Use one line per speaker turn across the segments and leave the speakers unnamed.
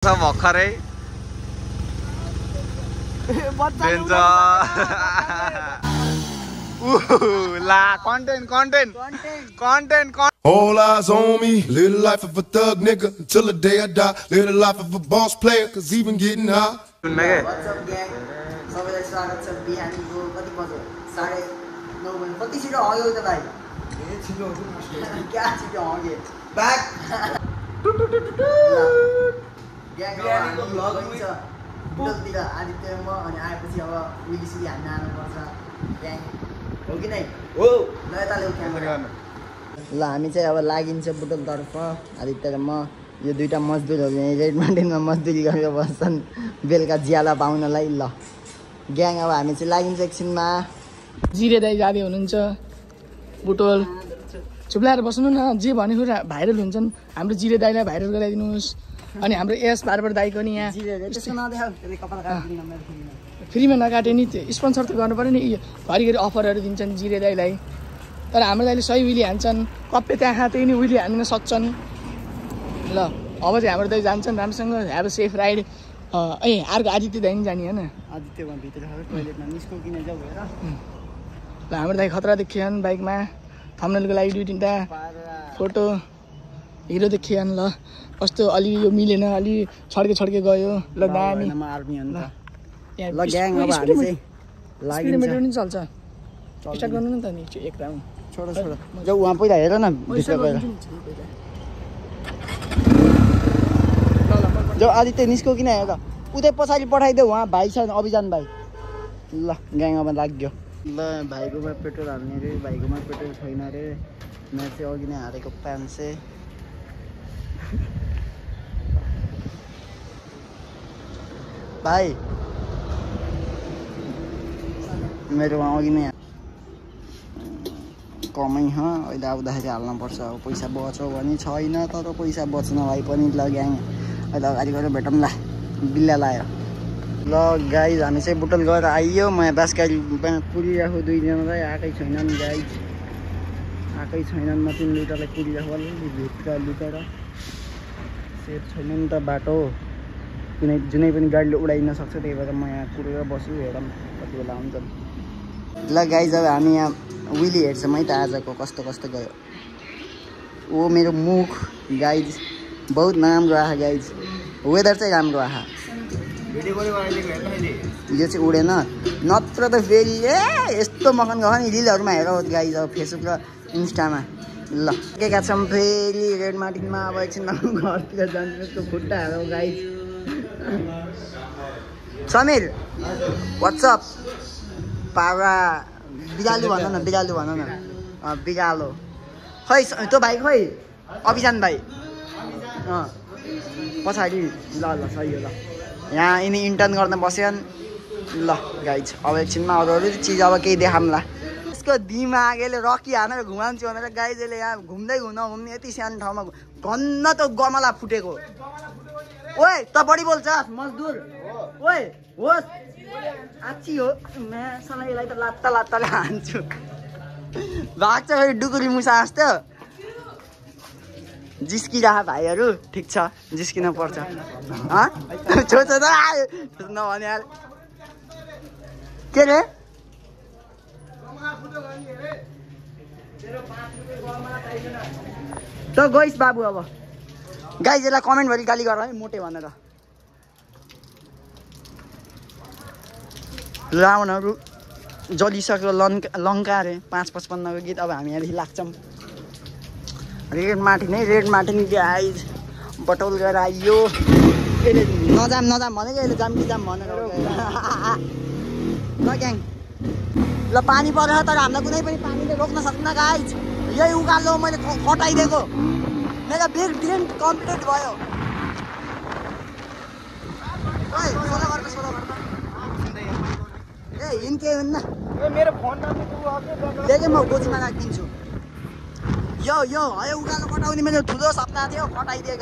भर्खरै ला content
All eyes on me, live the life of a thug nigga until the day I die. Live the life of a boss player, cause even getting high.
What's up, gang? सबैलाई स्वागत छ बिहानीको कति बजे 9:30 बजे कति छिटो हग्यो त भाइ छिटो क्या छिटो हग्यो ब्याक बिहानीको भ्लग हुन्छ बुटलतिर आदित्य म अनि आएपछि अब मिलिसिली हान्न आउनुपर्छ ग्याङ हो कि नै हो ल यता ल्याउ क्यामेरा ल हामी चाहिँ अब लागिन्छ बुटलतर्फ आदित्य र म यो दुईटा मजदुरहरू यहाँ रेड माउन्टेनमा मजदुरी गरेर बस्छन् बेलुका ज्याला पाउनलाई ल ग्याङ अब हामी चाहिँ लागिन्छ एकछिनमा
जिरे दाइ जाँदै हुनुहुन्छ बुटोल चुप्लाएर बस्नु न जे भने कुरा भाइरल हुन्छन् हाम्रो जिरे दाइलाई भाइरल गराइदिनुहोस् अनि हाम्रो एस बारबर दाइको नि यहाँ फ्रीमा नकाटे नि स्पोन्सर त गर्नु पऱ्यो नि घरिघरि अफरहरू दिन्छन् जिरे दाइलाई तर हाम्रो दाइले सही विली हान्छन् कप्पे त्यहाँ त्यही नि विली हान्न सक्छन् ल अब चाहिँ हाम्रो दाइ जान्छन् राम्रोसँग हेभ सेफ राइड अर्को आदित्य दाइ नि जाने होइन
आदित्यमा भित्र टोइलेटमा निस्को किन जाऊ हेर
ल हाम्रो दाइ खतरा देखिएन बाइकमा थम्बनेलको लागि 2-3टा फोटो हिरो देखिएन ल कस्तो अलि यो मिलेन अलि छड्के गयो ल दामी
आर्मी हो नि त ल ग्याङ अब हामी चाहिँ
लागिन्छ नि चल्छ स्टार्ट गर्नु नि त नि एक राउन्ड
छोडो जाऊ वहाँ पहिला हेर न भित्र गएर जो आदित्य निस्को किन हेर उतै पछाडि पठाइदेऊ उहाँ भाइ छ अभिजान भाइ ल ग्याङ अब लाग्यो ल भाइकोमा पेट्रोल हाल्ने अरे भाइकोमा पेट्रोल छैन अरे म चाहिँ अघि नै हालेको 500 भाइ मेरोमा अघि नै कमै अहिले आउँदाखेरि हाल्नुपर्छ अब पैसा बच्यो भने छैन तर पैसा बच्न भए पनि ल ग्याङ अहिले अगाडि गएर भेटौँ ल बिल्ला लायो ल गाइज हामी चाहिँ बुटल गएर आइयो म यहाँ बासगाडीमा कुरिराखु दुईजनालाई आएकै छैनन् गाइज आएकै छैनन् म 3 लिटरलाई कुरिराखु अलिकति भित्र लुकेर सेफ छैन नि त बाटो कुनै जुनै पनि गाडीले उडाइ नसक्छ त्यही भएर म यहाँ कुरेर बस्छु हेरौँ कति बेला हुन्छ ल गाइज अब हामी यहाँ विली हेर्छौँ है त आजको कस्तो गयो ओ मेरो मुख गाइज बहुत राम्रो आहा गाइज वेदर चाहिँ राम्रो आहा यो चाहिँ उडेन नत्र त फेरि यस्तो मकन गयो नि रिलहरूमा हेर गाइज अब फेसबुक र इन्स्टामा ल के छौँ फेरि रेड मार्टिनमा अब एकछिनमा घरतिर जान्छ यस्तो खुट्टाहरू गाइज समीर वाट्सअप पारा बिरालु भन न बिरालो खै त्यो भाइ खै अभिजान भाइ पछाडि ल सही हो ल यहाँ यिनी इन्टर्न गर्न बस्यो ल गाइज अब एकछिनमा अरू चिज अब केही देखाउँला यसको दिमागले रकी हानेर घुमाउँछु भनेर गाइजले यहाँ घुम्दै घुम्ने यति सानो ठाउँमा घन्न त गमला फुटेको ओए त बढी बोल्छ मजदुर ओए होस् आची हो यसलाई त लात्ताले हान्छु भाग्छ फेरि डुकुरी मुसा जस्तो जिस्किरह भाइहरू ठिक छ जिस्किन पर्छ छोड्छ त नभने यार के रे त गइस बाबु अब गाइज यसलाई कमेन्टभरि गाली गर है मोटे भनेर रावणहरू जलिसक्यो लङ्का अरे 555 को गीत अब हामी यहाँदेखि लाग्छौँ रेड मार्टिन गाइज बटौल गएर आइयो यसले नजाम भनेको यसले जाम भनेर ल ग्याङ ल पानी परेछ तर हामीलाई कुनै पनि पानीले रोक्न सक्दैन गाइज यही उकालो मैले खटाइदिएको मेरो बिग ड्रिम कम्प्लिट भयो ए हिँड्के हुन्न मेरो फोन देखेँ म गोजीमा राखिदिन्छु यो है उकालो कटाउने मेरो ठुलो सपना थियो कटाइदिए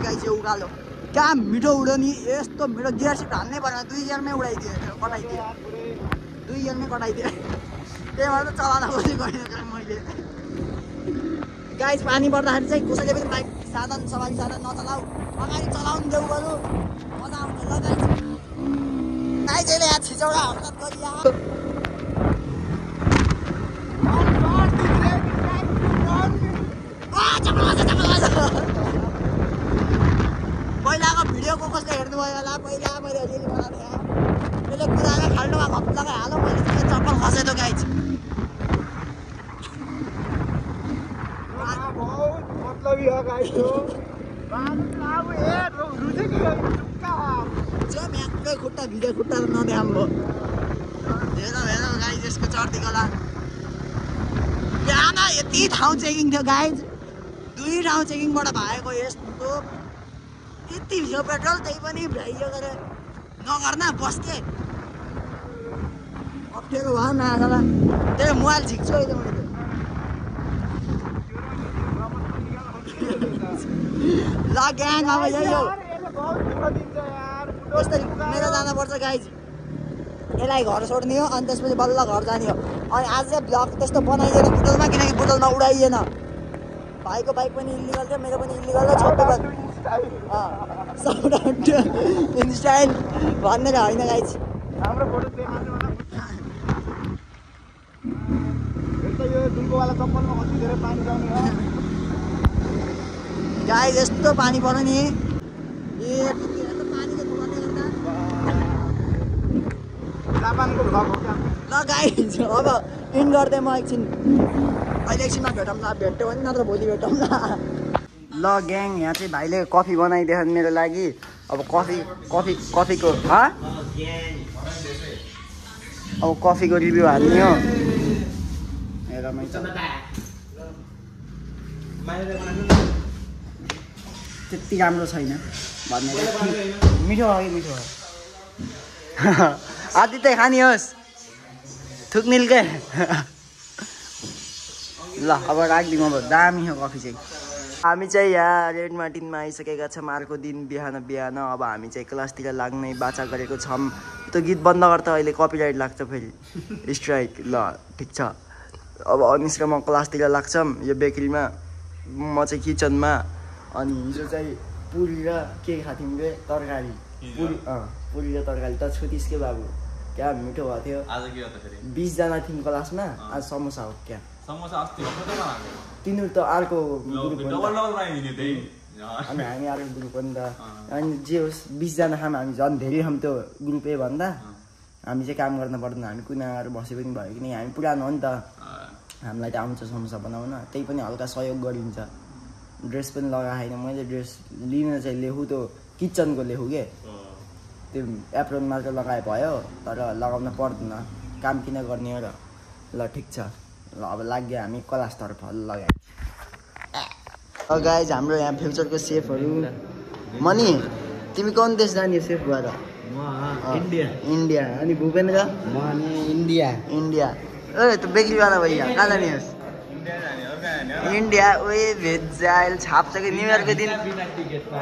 गाइज यो उकालो क्या मिठो उड्यो नि यस्तो मिठो गियर सिफ्ट हाल्नै परेन 2 इयरमै उडाइदिए कटाइदिए 2 इयरमै कटाइदिए त्यही भएर त चलाना खोजी गरेको मैले गाइस पानी पर्दाखेरि चाहिँ कसैले पनि बाइक साधन सवारी साधन नचलाऊ अगाडि चलाउनु देऊ बरु मजा आउँछ ल गाइस गाइस यसले यहाँ छिचौडा हरकत गरिया पहिलाको भिडियोको कसले हेर्नुभयो होला पहिला मैले रिल बनाएको त्यसले कुराको खाल्डोमा घप लगाइहाल्यो मैले त्यसले चप्पल खसेको गाइस
मतलब यो गाइस हो अब ए रुचे के चुक्का
जो म्याक्कै खुट्टा भिजे खुट्टा नदेखाम्रो हेर हेर गाइस यसको चढ्दी गला यहाँ यति ठाउँ चेकिङ थियो गाइस 2 ठाउँ चेकिङबाट भएको यस्तो यति थियो पेट्रोल त्यही पनि भ्याइयो गरे नगर्न बस्थे अप्ठ्यारो भयो नआगला त्यही मोबाइल झिक्छु अहिले मैले ल ग्याङ अब यही हो यसरी घुमेर जानुपर्छ गाइज यसलाई घर छोड्ने हो अनि त्यसपछि बल्ल घर जाने हो अनि आज चाहिँ भ्लग त्यस्तो बनाइएन बुटलमा किनकि बुटलमा उडाइएन भाइको बाइक पनि इलिगल थियो मेरो पनि इलिगल थियो छोटो स्टाइल भनेर होइन गाइज
हाम्रो फोटो देखाउनु यो दुल्कोवाला चप्पलमा कति धेरै पानी जाउने हो
गाइज यस्तो पानी पर्यो नि ए पानीको धुवाले गर्दा
जापानको भ्लग हो क्या
ल गाइज अब इन गर्दै म एकछिन अहिले एकछिनमा भेटौँला भेट्यो भने नत्र भोलि भेटौँला ल ग्याङ यहाँ चाहिँ भाइले कफी बनाइदियो मेरो लागि अब कफीको अब कफीको रिभ्यू हाल्ने हो हेर त्यति राम्रो छैन भन्ने मिठो हो कि मिठो हो आदित्य खाने होस् थुक्निल के ल अब राखिदिउँ अब दामी हो कफी चाहिँ हामी चाहिँ यहाँ रेड मार्टिनमा आइसकेका छौँ अर्को दिन बिहान अब हामी चाहिँ क्लासतिर लाग्ने बाचा गरेको छौँ त्यो गीत बन्द गर्दा अहिले कपिराइट लाग्छ फेरि स्ट्राइक ल ठिक छ अब अनिस र म क्लासतिर लाग्छौँ यो बेकरीमा म चाहिँ किचनमा अनि हिजो चाहिँ पुरी र के खाथ्यौँ रे तरकारी पुरी र तरकारी त छुतिस के बाबु क्या मिठो भएको थियो
आज के गर्दा फेरि
20 जना थियौँ क्लासमा आज समोसा हो क्या
समोसा अस्ति भर्खर बनाएको
तिनीहरू त अर्को ग्रुप
डबल बनाइदिने त्यही
अनि हामी अर्को ग्रुप हो नि त अनि जे होस् 20 जना खाम हामी झन् धेरै खाम त्यो ग्रुप ए भन्दा हामी चाहिँ काम गर्न पर्दैन हामी कुनाहरू बसे पनि भयो कि हामी पुरानो हो नि त हामीलाई त आउँछ समोसा बनाउन त्यही पनि हल्का सहयोग गरिन्छ ड्रेस पनि लगाएको छैन मैले ड्रेस लिन चाहिँ लेखु त्यो किचनको लेखु के त्यो एप्रोन मार्कर लगाए भयो तर लगाउन पर्दैन काम किन गर्ने हो र ल ठिक छ ल अब लाग्यो हामी क्लासतर्फ लगाए गाइज हाम्रो यहाँ फ्युचरको सेफहरू मनी तिमी कुन देश जाने सेफ भएर इन्डिया अनि भूपेन्द्र इन्डिया ए त बेकरीवाला भैया कहाँ जाने होस् इन्डिया उयो भेजाइल छाप्छ कि न्यु इयरको दिन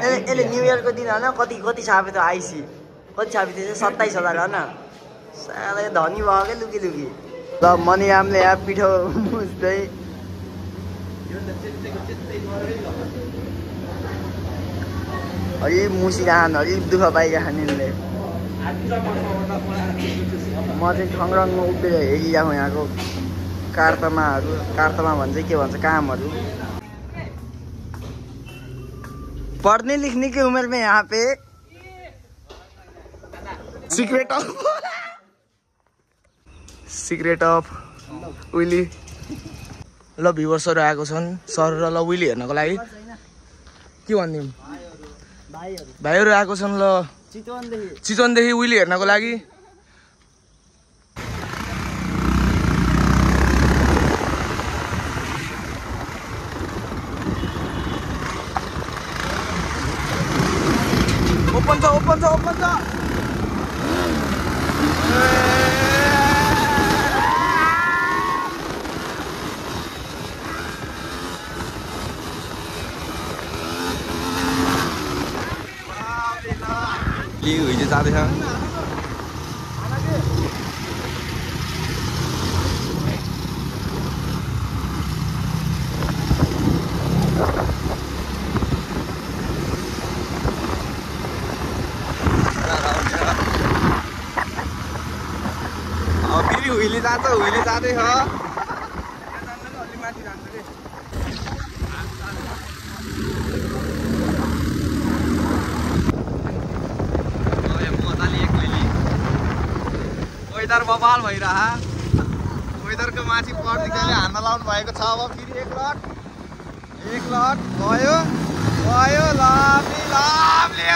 यसले न्यु इयरको दिन होइन कति छाप्यो त आइसी कति छाप्यो थियो 27,000 होइन साह्रै धनी भयो क्या लुकी ल मनिरामले यहाँ पिठो मुस्दै अलि मुसिरहन अलि दुःख पाइरहन् यिनले म चाहिँ ठङरङमा उभिएर हेरिरहेको यहाँको कार्तमा भन्छ के भन्छ कामहरू पढ़ने लिखने की उम्र में यहाँ पे सिक्रेट अफ विली ल भ्युवर्सहरू आएको छन् सर र ल विली हेर्नको लागि के भनिदिउँ भाइहरू आएको छन् ल चितवनदेखि विली हेर्नको लागि ओपन छ
हिजो जाँदैछ हुइली जान्छ हुइली जाँदै छ वेदर बबाल भइरह वेदरको माथि प्रतिज्ञाले हान्न लाउनु भएको छ अब फेरि एक लट गयो लभली लभली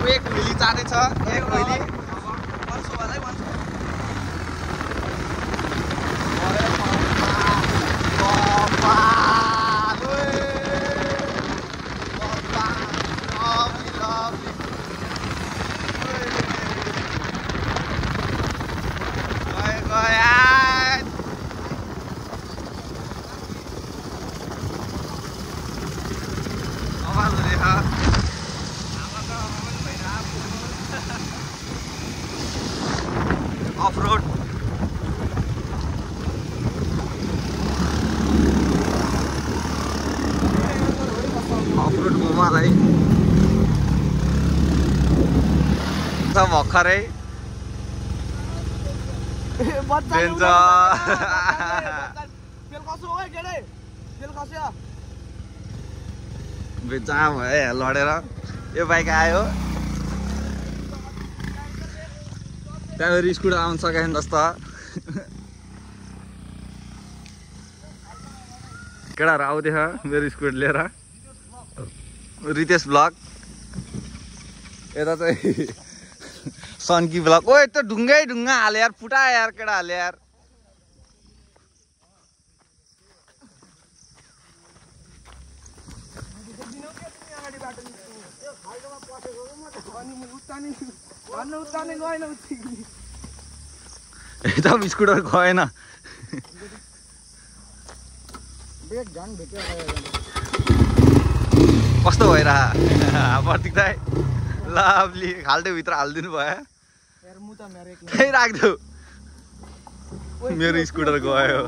एक हुइली जाँदैछ एक हुइली off-road घुमालाई सब भर्खरै बेचा भयो लडेर यो बाइक आयो त्यहाँनिर स्कुटर आउनु सकेन जस्तो केटाहरू आउँदैछ मेरो स्कुटर लिएर रितेश ब्लग यता चाहिँ सन्की ब्लग ओ यस्तो ढुङ्गै ढुङ्गा हाले यार फुटा यार केटाहरूले यार यता स्कुटर गएन कस्तो भइरह प्रतीक दाइ लभली खाल्टो भित्र हालिदिनु भयो कहीँ राख्देऊ मेरो स्कुटर गयो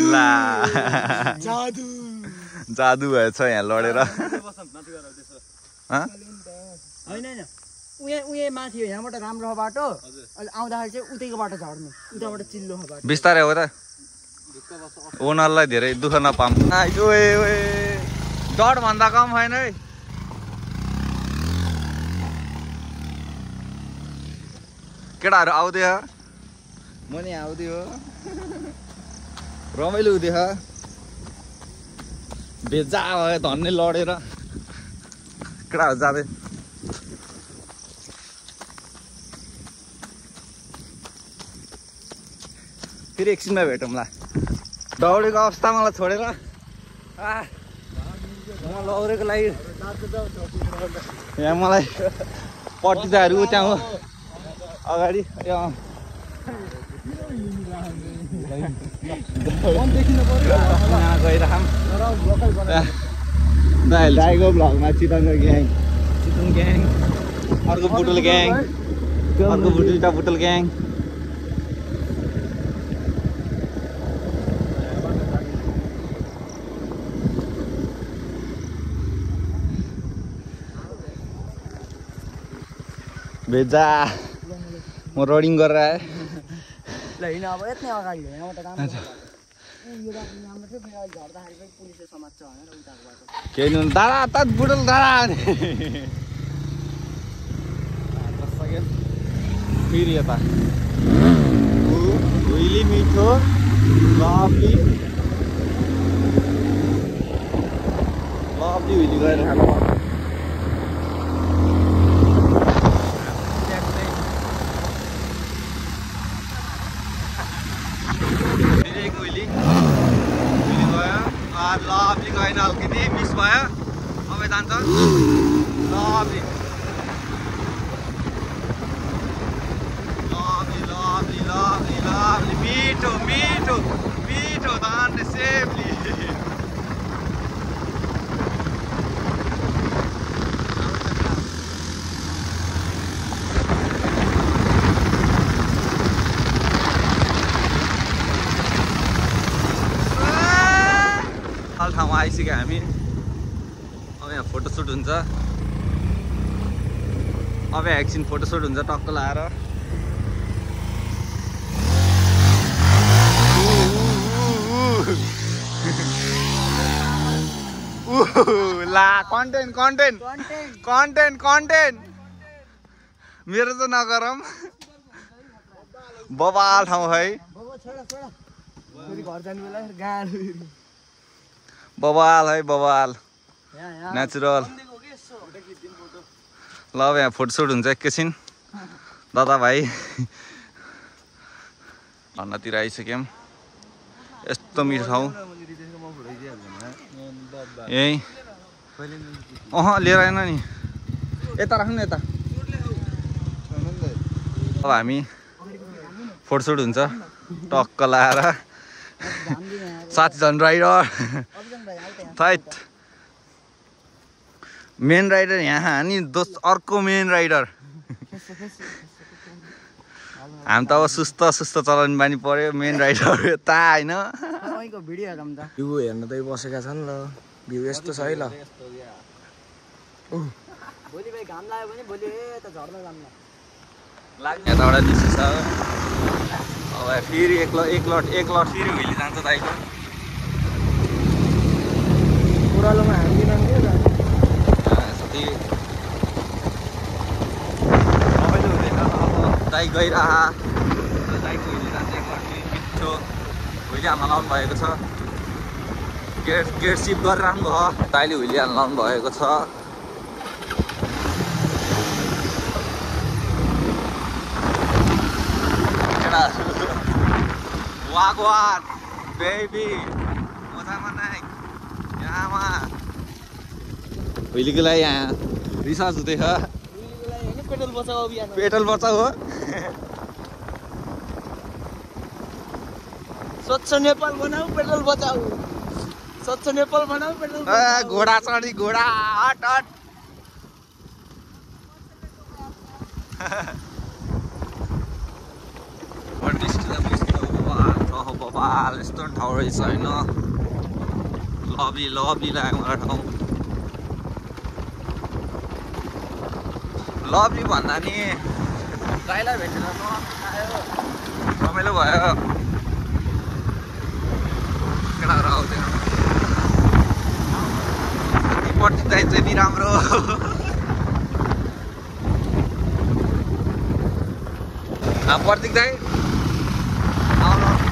ला जादु भएछ यहाँ लडेर
उयो माथि हो यहाँबाट राम्रो हो बाटो आउँदाखेरि चाहिँ उतैको बाटो झर्नु उताबाट चिल्लो हो बाटो
बिस्तारै हो त ओनरलाई धेरै दुःख नपाऊँ डट भन्दा कम होइन है केटाहरू आउँदै म नि आउँदै हो रमाइलो हुँदैछ बेजा भयो धन्ने लडेर केटाहरू जाँदै फेरि एकछिनमा भेटौँला दौडेको अवस्था मलाई छोडेर लौरेको लागि यहाँ मलाई पट्टिदाहरू त्यहाँ हो अगाडि दाइको भ्लगमा चितनको ग्याङ चितन ग्याङ अर्को बुटुल ग्याङ अर्को बुटुल ग्याङ बेजा म रडिङ गरेर आएँ
होइन अब यति अगाडि हो यहाँबाट राम्रो झर्दाखेरि पनि पुलिसले समात्छ भनेर उताको बाटो
केही नि दादा त बुटल दादा फेरि यता हुइली मिठो लभली हुइली गएर खानु जान्छ लभली लभली लभली लभली मिठो मिठो मिठो धान सेफली ठाउँमा आइसक्यो हामी अब यहाँ फोटोसुट हुन्छ अब एकछिन फोटोसुट हुन्छ टक्क लाएर ला कन्टेन्ट कन्टेन्ट कन्टेन्ट कन्टेन्ट मेरो त नगरम बबाल ठाउँ है बबाल है बबाल नेचुरल ल अब यहाँ फोटोसुट हुन्छ एकैछिन दादा भाइ भन्नतिर आइसक्यौँ यस्तो मिठो ठाउँ यही लिएर आएन नि यता राख्नु नि यता अब हामी फोटोसुट हुन्छ टक्क लाएर साथीजन राइडर फाइट मेन राइडर यहाँ नि अर्को मेन राइडर हामी त अब सुस्त सुस्त चलाउने बानी पर्यो मेन राइडर यता होइन
भ्यू हेर्न त बसेका छन् ल भ्यू यस्तो छ है ल
यताबाट निस्किन्छ अब फेरि एक लट फेरि हुइली जान्छ दाइको
ओह्रालोमा हाल्दिन
साथी रमाइलो हुँदैन अब दाइ गइरह दाइको हुइली जान्छ एक लट मिठो हुइली हाल्न लाउनु भएको छ गेट सिफ्ट गरेर राख्नु भयो दाइले हुइली हाल्न लाउनु भएको छ वागवान बेबी मजामा नाइ यहाँमा हुइलीको लागि यहाँ रिसर्च हुँदैछ पेट्रोल बचाउ हो
स्वच्छ नेपाल बनाऊ पेट्रोल बचाऊ स्वच्छ नेपाल बनाऊ पेट्रोल
घोडा चढी घोडा हट हट बबाल यस्तो ठाउँ रहेछ होइन लभली लभली लाग्यो मलाई ठाउँ लभली भन्दा नि दाइलाई भेटेर रमाइलो भयो केटाहरू आउँदैन प्रतीक दाइ चाहिँ नि राम्रो प्रतीक दाइ आउनु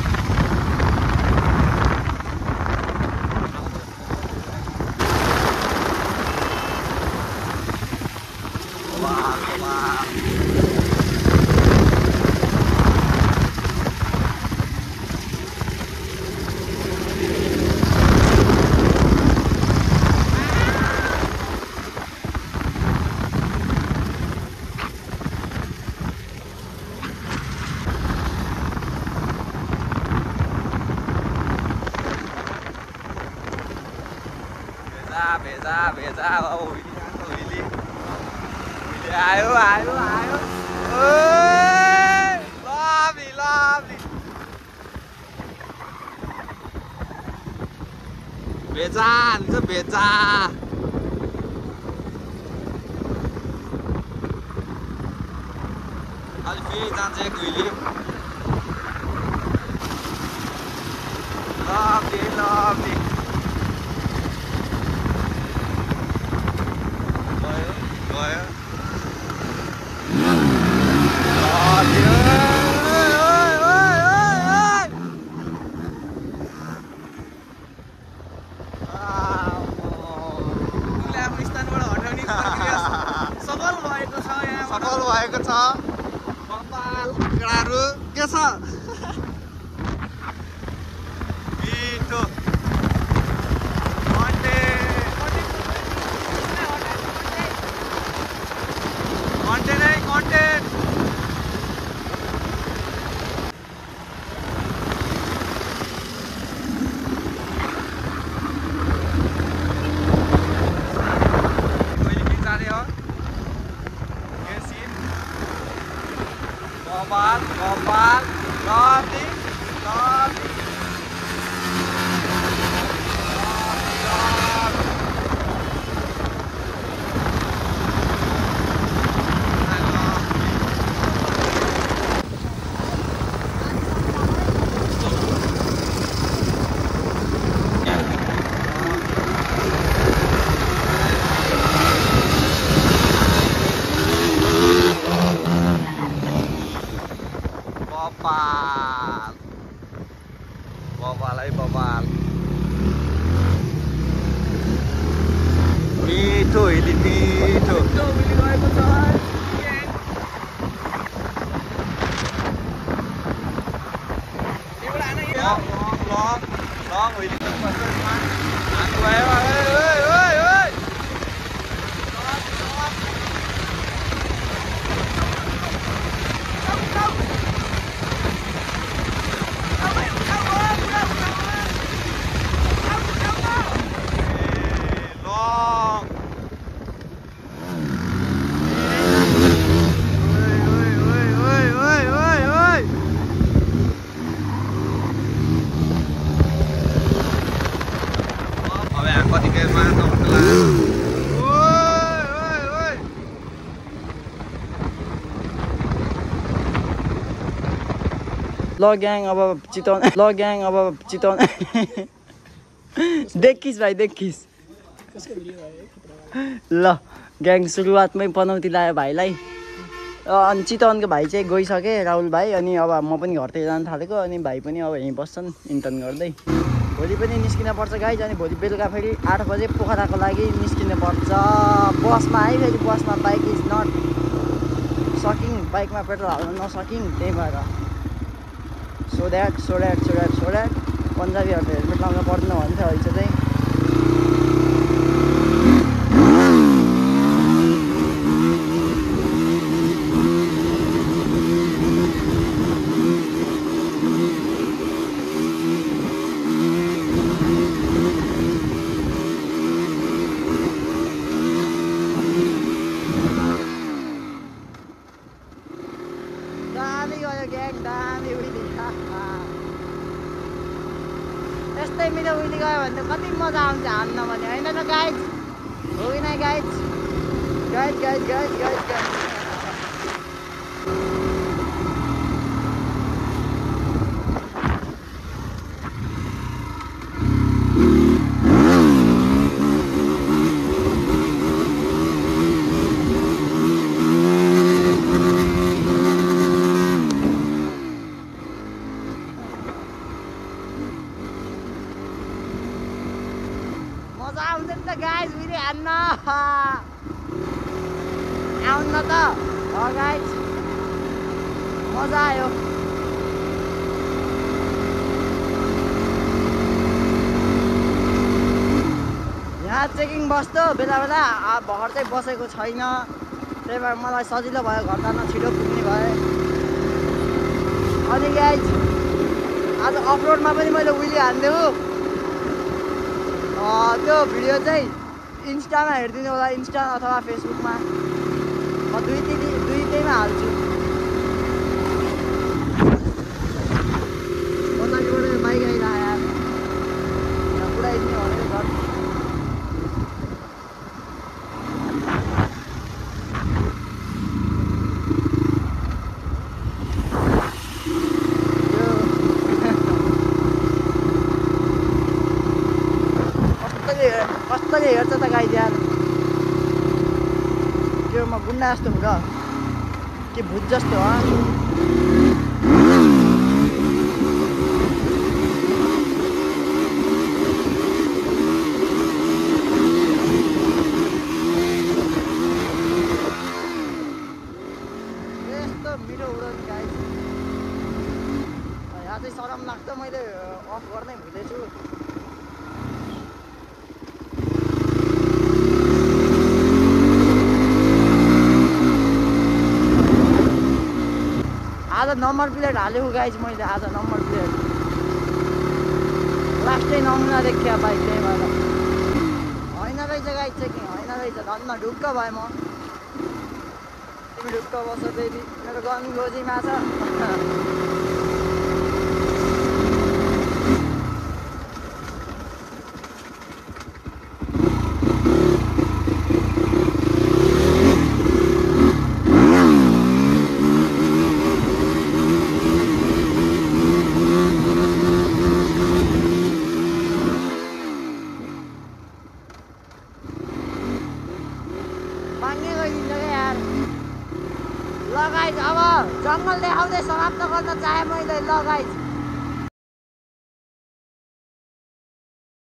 भेजा हुइली आयो आयो आयो लभली लभली भेजा हान्छ भेजा अलि फेरि जान्छ एक हुइली लभली लभली गयो आफ्नो स्थानबाट हटाउने सफल भएको छ केटाहरू के छ मिठो Gopal, Gopal, Gopal, Gopal. Bopal. Bopal ay bopal. Mito, ini mito. Long, Willy.
ल ग्याङ अब चितवन देखिस् भाइ देखिस् ल ग्याङ सुरुवातमै पनौती लायो भाइलाई अनि चितवनको भाइ चाहिँ गइसके राहुल भाइ अनि अब म पनि घरतिर जान थालेको अनि भाइ पनि अब यहीँ बस्छन् इन्टर्न गर्दै भोलि पनि निस्किन पर्छ गाइज अनि भोलि बेलुका फेरि 8 बजे पोखराको लागि निस्किन पर्छ बसमा है फेरि बसमा बाइक इज नट सकिङ बाइकमा पेट्रोल हाल्न नसकिङ त्यही भएर सो द्याट पन्जाबीहरूले हेलमेट लाउनु पर्दैन भन्थ्यो अहिले चाहिँ यस्तै मिलो उहिले गयो भने त कति मजा आउँछ हान्न भने होइन त गाइज हो कि नै गाइज मजा आउँछ नि त गाइज उहिले हान्न आउनु न त गाइज मजा आयो यहाँ चेकिङ बस्दो बेला बेला भर चाहिँ बसेको छैन त्यही भएर मलाई सजिलो भयो घर जान छिटो पुग्ने भए अनि गाइज आज अफरोडमा पनि मैले उहिले हानिदिएको त्यो भिडियो चाहिँ इन्स्टामा हेरिदिनु होला इन्स्टा अथवा फेसबुकमा म दुईटैमा हाल्छु पछाडिबाट बाइक आइरहेको पुऱ्याइदिने भनेर गर्छु कसरी हेर्छ त गाई यार त्यो म गुन्डा जस्तो हुन्छ कि भूत जस्तो हो यस्तो मिठो उडाउने गाई यहाँ चाहिँ सरम लाग्छ मैले अफ गर्नै भुलेछु आज नम्बर प्लेट हालेको गाइज मैले आज नम्बर प्लेट लास्टै नमुना देखिया बाइक त्यही भएर होइन रहेछ गाइज चेकिङ होइन रहेछ धन्न ढुक्क भएँ म तिमी ढुक्क बस बेबी मेरो गमी गोजीमा छ ल गाइज अब जङ्गल देखाउँदै समाप्त गर्न चाहे मैले ल गाइज